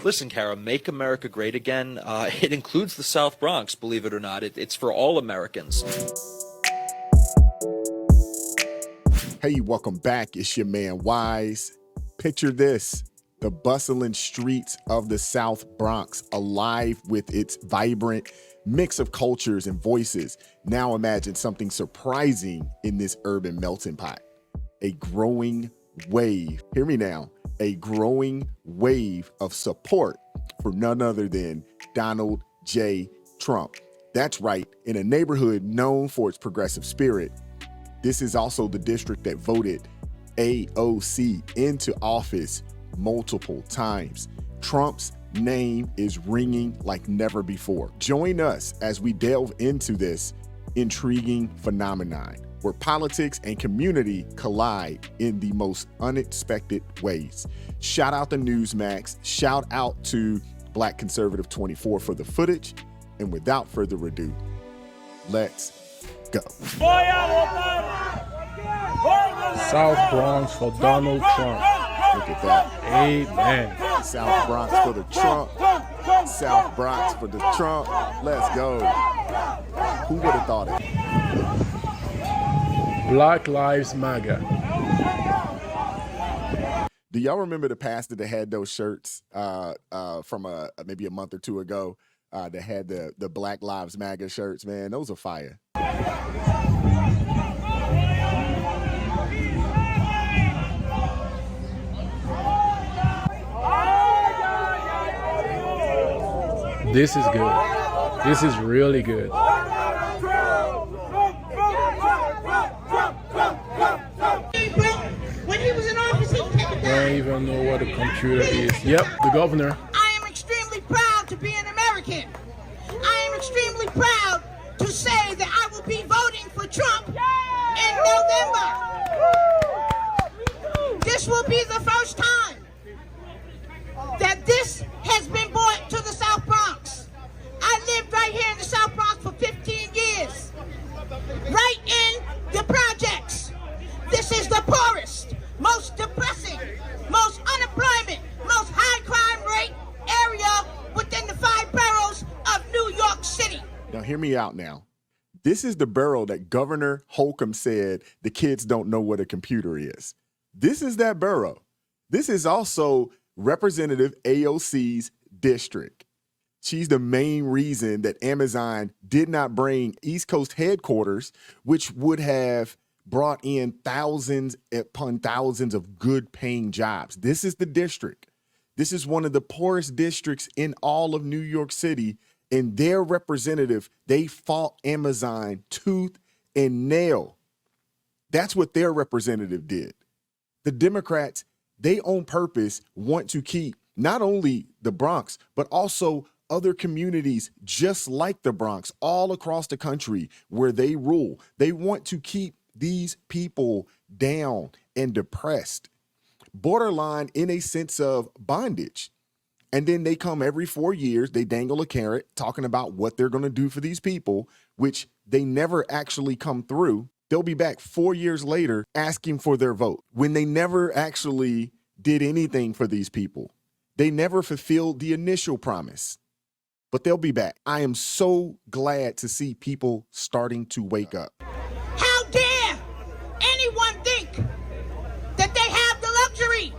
Listen, Kara, Make America Great Again, it includes the South Bronx, believe it or not. It's for all Americans. Hey, welcome back. It's your man, Wise. Picture this, the bustling streets of the South Bronx, alive with its vibrant mix of cultures and voices. Now imagine something surprising in this urban melting pot. A growing wave, hear me now, a growing wave of support for none other than Donald J. Trump. That's right, in a neighborhood known for its progressive spirit, this is also the district that voted AOC into office multiple times. Trump's name is ringing like never before. Join us as we delve into this intriguing phenomenon where politics and community collide in the most unexpected ways. Shout out to Newsmax, shout out to Black Conservative 24 for the footage, and without further ado, let's go. South Bronx for Donald Trump. Look at that. Amen. South Bronx for the Trump. South Bronx for the Trump. Let's go. Who would have thought it? Black Lives Matter. Do y'all remember the pastor that had those shirts from maybe a month or two ago that had the Black Lives Matter shirts? Man, those are fire. This is good. This is really good. When he was in office, he took it I down. don't even know what a computer is. Yep, the governor. I am extremely proud to be an American. I am extremely proud to say that I will be voting for Trump in November. This will be the first time that this has been brought to the South Bronx. I lived right here in the South Bronx for 15 years, right in the projects. This is the poorest, most depressing, most unemployment, most high crime rate area within the 5 boroughs of New York City. Now hear me out now. This is the borough that Governor Holcomb said the kids don't know what a computer is. This is that borough. This is also Representative AOC's district. She's the main reason that Amazon did not bring East Coast headquarters, which would have brought in thousands upon thousands of good paying jobs. This is the district. This is one of the poorest districts in all of New York City. And their representative, they fought Amazon tooth and nail. That's what their representative did. The Democrats, they on purpose want to keep not only the Bronx, but also other communities just like the Bronx all across the country where they rule. They want to keep these people down and depressed, borderline in a sense of bondage. And then they come every 4 years, they dangle a carrot talking about what they're going to do for these people, which they never actually come through. They'll be back 4 years later asking for their vote when they never actually did anything for these people. They never fulfilled the initial promise, but they'll be back. I am so glad to see people starting to wake up. How dare anyone think that they have the luxury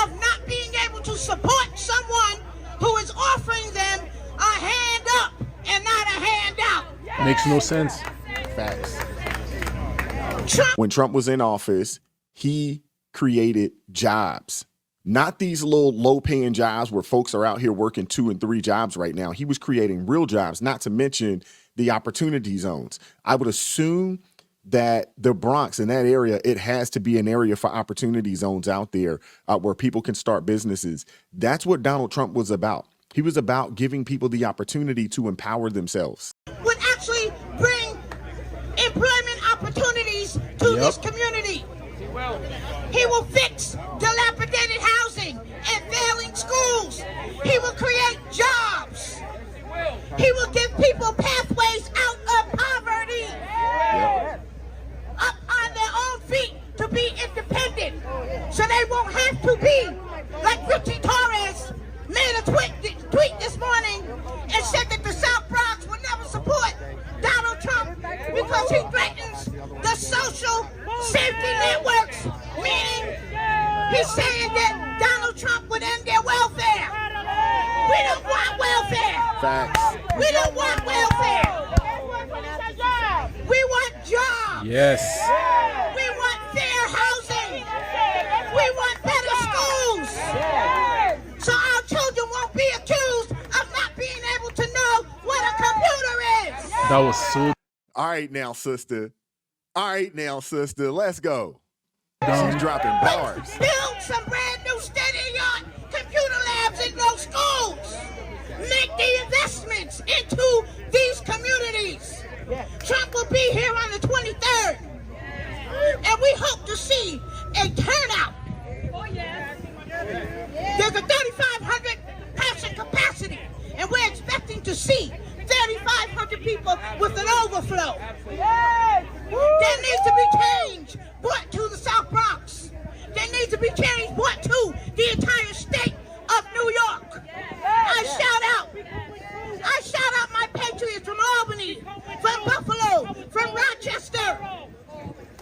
of not being able to support someone who is offering them a hand up and not a hand out? Makes no sense. Facts. Trump. When Trump was in office, he created jobs, not these little low-paying jobs where folks are out here working 2 and 3 jobs right now. He was creating real jobs, not to mention the opportunity zones. I would assume that the Bronx, in that area, it has to be an area for opportunity zones out there where people can start businesses. That's what Donald Trump was about. He was about giving people the opportunity to empower themselves. Would actually bring employment opportunities to this community. He will fix dilapidated housing and failing schools. He will create jobs. He will give people pathways out of poverty, up on their own feet to be independent, so they won't have to be like Richie Torres, made a twist. because he threatens the social safety networks, meaning he's saying that Donald Trump would end their welfare. We don't want welfare. Facts. We don't want welfare. We want jobs. Yes. We want fair housing. We want better schools. So our children won't be accused of not being able to know what a computer is. That was so All right now, sister. All right now, sister. Let's go. dumb. She's dropping bars. Build some brand new state-of-the-art computer labs in those schools. Make the investments into these communities. Trump will be here on the 23rd. And we hope to see a turnout. There's a 3,500 person capacity, and we're expecting to see 3,500 people with an overflow. There needs to be change brought to the South Bronx. There needs to be change brought to the entire state of New York. I shout out my patriots from Albany, from Buffalo, from Rochester.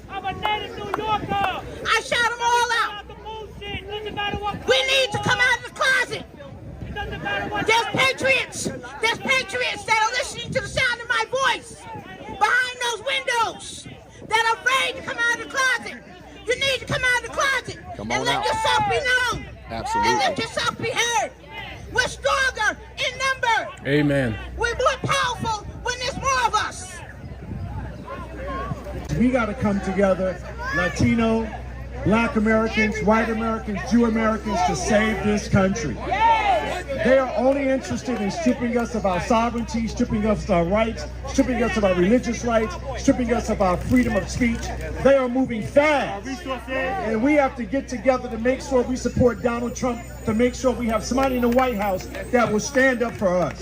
I'm a native New Yorker. I shout them all out. We need to come out of the closet. There's patriots that are listening to the sound of my voice behind those windows that are afraid to come out of the closet. You need to come out of the closet Come and on let out. yourself be known. Absolutely. And let yourself be heard. We're stronger in number. Amen. We're more powerful when there's more of us. We got to come together, Latino, Black Americans, white Americans, Jew Americans, to save this country. They are only interested in stripping us of our sovereignty, stripping us of our rights, stripping us of our religious rights, stripping us of our freedom of speech. They are moving fast. And we have to get together to make sure we support Donald Trump, to make sure we have somebody in the White House that will stand up for us.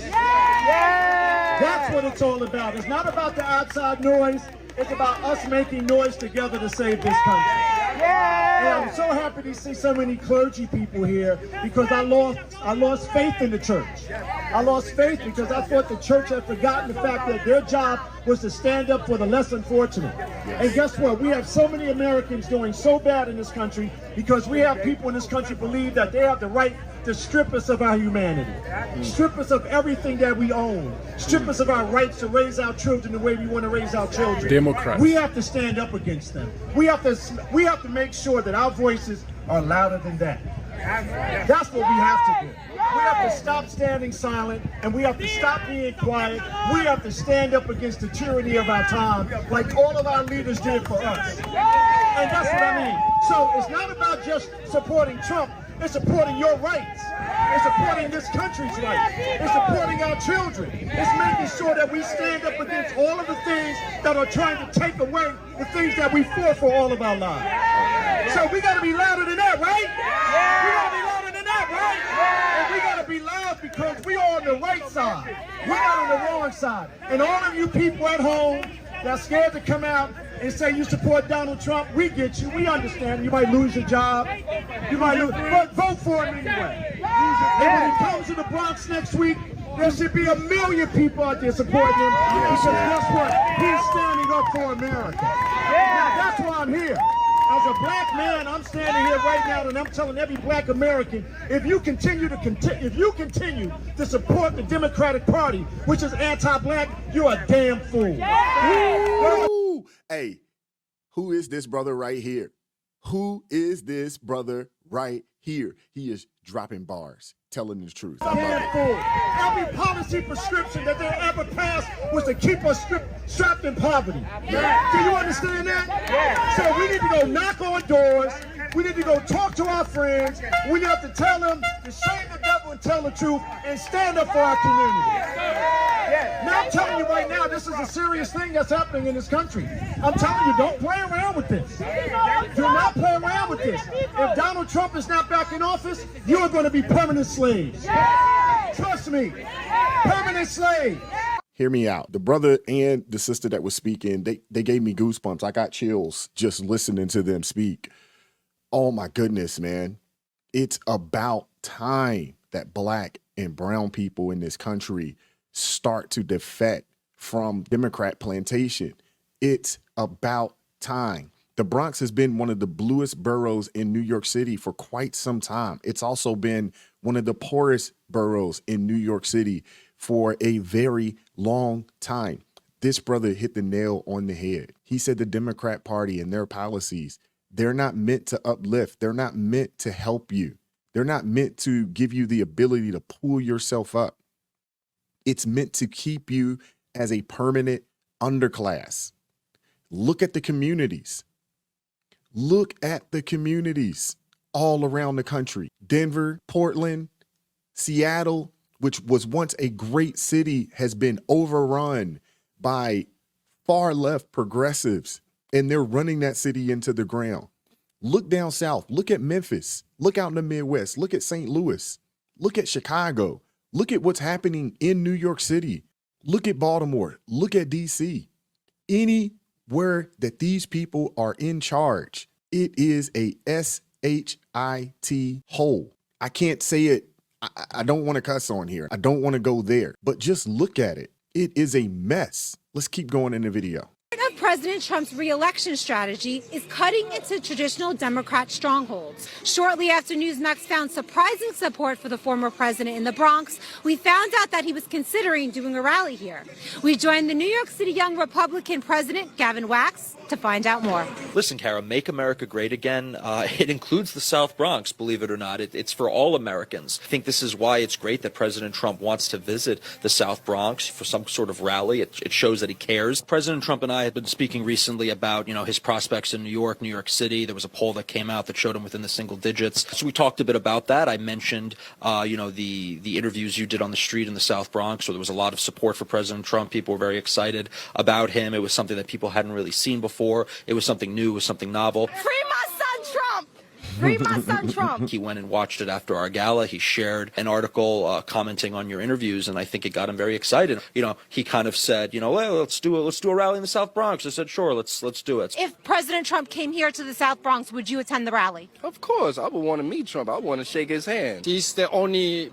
That's what it's all about. It's not about the outside noise. It's about us making noise together to save this country. And I'm so happy to see so many clergy people here, because I lost faith in the church. I lost faith because I thought the church had forgotten the fact that their job was to stand up for the less unfortunate. And guess what? We have so many Americans doing so bad in this country because we have people in this country believe that they have the right to strip us of our humanity, strip us of everything that we own, strip us of our rights to raise our children the way we want to raise our children. Democrats. We have to stand up against them. We have to make sure that our voices are louder than that. That's what we have to do. We have to stop standing silent, and we have to stop being quiet. We have to stand up against the tyranny of our time, like all of our leaders did for us. And that's what I mean. So it's not about just supporting Trump. It's supporting your rights. It's supporting this country's rights. It's supporting our children. It's making sure that we stand up against all of the things that are trying to take away the things that we fought for all of our lives. So we got to be louder than that, right? We got to be louder than that, right? And we got to be loud because we are on the right side. We're not on the wrong side. And all of you people at home that's scared to come out and say you support Donald Trump, we get you. We understand. You might lose your job. You might lose, but vote for him anyway. And when he comes to the Bronx next week, there should be 1 million people out there supporting him. Because guess what? He's standing up for America. Now, that's why I'm here. As a black man, I'm standing here right now, and I'm telling every black American: if you continue to support the Democratic Party, which is anti-black, you're a damn fool. Woo! Hey, who is this brother right here? Who is this brother right here? He is dropping bars, telling the truth. I love Damn it. fool. Every policy prescription that they ever passed was to keep us strapped in poverty. Do you understand that? So we need to go knock on doors. We need to go talk to our friends. We have to tell them to shame the devil and tell the truth and stand up for our community. Now I'm telling you right now, this is a serious thing that's happening in this country. I'm telling you, don't play around with this. Do not play around with this. If Donald Trump is not back in office, you are going to be permanent slaves. Trust me, permanent slaves. Hear me out. The brother and the sister that was speaking, they gave me goosebumps. I got chills just listening to them speak. Oh my goodness, man. It's about time that black and brown people in this country start to defect from Democrat plantation. It's about time. The Bronx has been one of the bluest boroughs in New York City for quite some time. It's also been one of the poorest boroughs in New York City for a very long time. This brother hit the nail on the head. He said the Democrat Party and their policies, they're not meant to uplift. They're not meant to help you. They're not meant to give you the ability to pull yourself up. It's meant to keep you as a permanent underclass. Look at the communities. Look at the communities all around the country. Denver, Portland, Seattle, which was once a great city, has been overrun by far left progressives, and they're running that city into the ground. Look down south. Look at Memphis. Look out in the Midwest. Look at St. Louis. Look at Chicago. Look at what's happening in New York City. Look at Baltimore. Look at DC. Anywhere that these people are in charge, it is a S-H-I-T hole. I can't say it. I don't want to cuss on here. I don't want to go there, but just look at it. It is a mess. Let's keep going in the video. Part of President Trump's re-election strategy is cutting into traditional Democrat strongholds. Shortly after Newsmax found surprising support for the former president in the Bronx, we found out that he was considering doing a rally here. We joined the New York City Young Republican President, Gavin Wax, to find out more. Listen, Kara, Make America Great Again, it includes the South Bronx, believe it or not. It's for all Americans. I think this is why it's great that President Trump wants to visit the South Bronx for some sort of rally. It shows that he cares. President Trump and I had been speaking recently about, his prospects in New York City. There was a poll that came out that showed him within the single digits. So we talked a bit about that. I mentioned, the interviews you did on the street in the South Bronx, where there was a lot of support for President Trump. People were very excited about him. It was something that people hadn't really seen before. It was something new. It was something novel. Free my son Trump! Free my son Trump! He went and watched it after our gala. He shared an article commenting on your interviews, and I think it got him very excited. He kind of said, well, let's do a rally in the South Bronx. I said, sure, let's do it. If President Trump came here to the South Bronx, would you attend the rally? Of course, I would want to meet Trump. I want to shake his hand. He's the only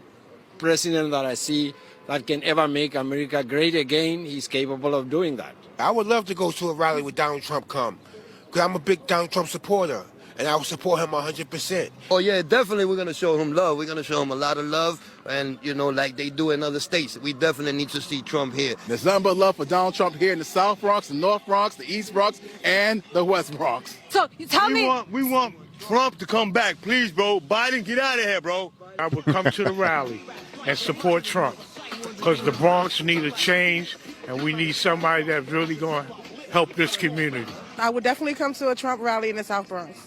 president that I see that can ever make America great again. He's capable of doing that. I would love to go to a rally with Donald Trump come, because I'm a big Donald Trump supporter, and I will support him 100%. Oh, yeah, definitely we're going to show him love. We're going to show him a lot of love, and, like they do in other states. We definitely need to see Trump here. There's nothing but love for Donald Trump here in the South Bronx, the North Bronx, the East Bronx, and the West Bronx. So, you tell me... We want Trump to come back. Please, bro. Biden, get out of here, bro. I would come to the rally and support Trump, because the Bronx need a change, and we need somebody that's really going to help this community. I would definitely come to a Trump rally in the South Bronx.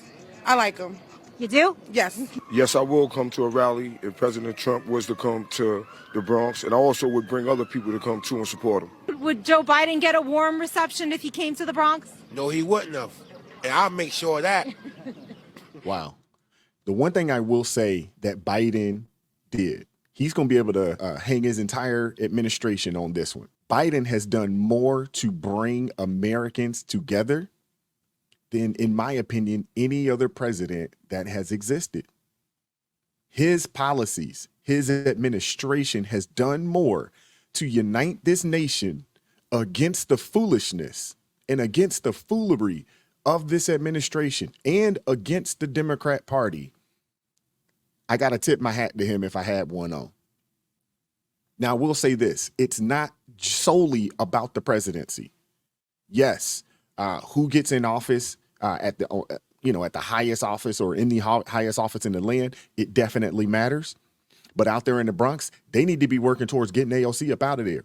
I like him. You do? Yes. Yes, I will come to a rally if President Trump was to come to the Bronx, and I also would bring other people to come too and support him. Would Joe Biden get a warm reception if he came to the Bronx? No, he wouldn't have, and I'll make sure of that. Wow. The one thing I will say that Biden did, he's going to be able to hang his entire administration on this one. Biden has done more to bring Americans together than, in my opinion, any other president that has existed. His policies, his administration has done more to unite this nation against the foolishness and against the foolery of this administration and against the Democrat Party. I got to tip my hat to him if I had one on. Now, I will say this. It's not solely about the presidency. Yes, who gets in office at the highest office or in the highest office in the land, it definitely matters. But out there in the Bronx, they need to be working towards getting AOC up out of there.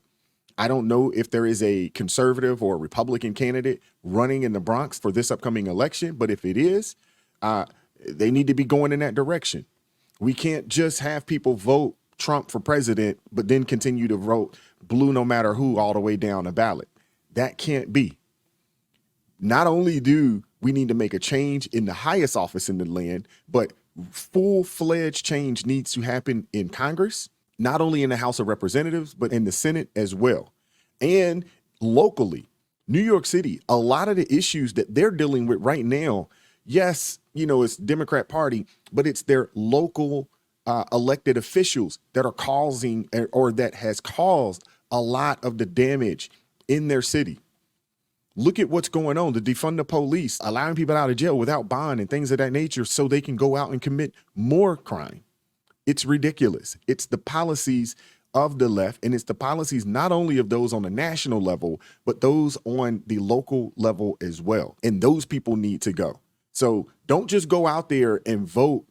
I don't know if there is a conservative or Republican candidate running in the Bronx for this upcoming election, but if it is, they need to be going in that direction. We can't just have people vote Trump for president, but then continue to vote blue no matter who all the way down the ballot. That can't be. Not only do we need to make a change in the highest office in the land, but full-fledged change needs to happen in Congress, not only in the House of Representatives, but in the Senate as well. And locally, New York City, a lot of the issues that they're dealing with right now, yes, it's Democrat Party, but it's their local elected officials that are causing or that has caused a lot of the damage in their city. Look at what's going on. The defund the police, allowing people out of jail without bond and things of that nature so they can go out and commit more crime. It's ridiculous. It's the policies of the left, and it's the policies not only of those on the national level, but those on the local level as well. And those people need to go. So don't just go out there and vote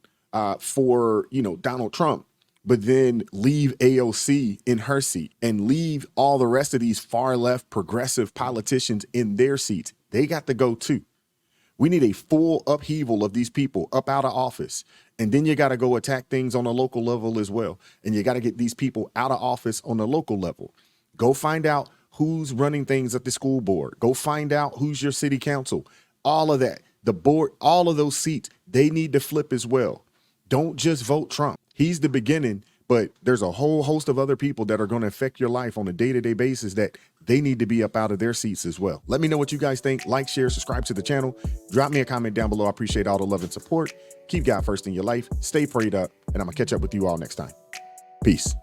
for, Donald Trump, but then leave AOC in her seat and leave all the rest of these far left progressive politicians in their seats. They got to go too. We need a full upheaval of these people up out of office. And then you got to go attack things on a local level as well. And you got to get these people out of office on the local level. Go find out who's running things at the school board. Go find out who's your city council. All of that. The board, all of those seats, they need to flip as well. Don't just vote Trump. He's the beginning, but there's a whole host of other people that are going to affect your life on a day-to-day basis that they need to be up out of their seats as well. Let me know what you guys think. Like, share, subscribe to the channel. Drop me a comment down below. I appreciate all the love and support. Keep God first in your life. Stay prayed up, and I'm going to catch up with you all next time. Peace.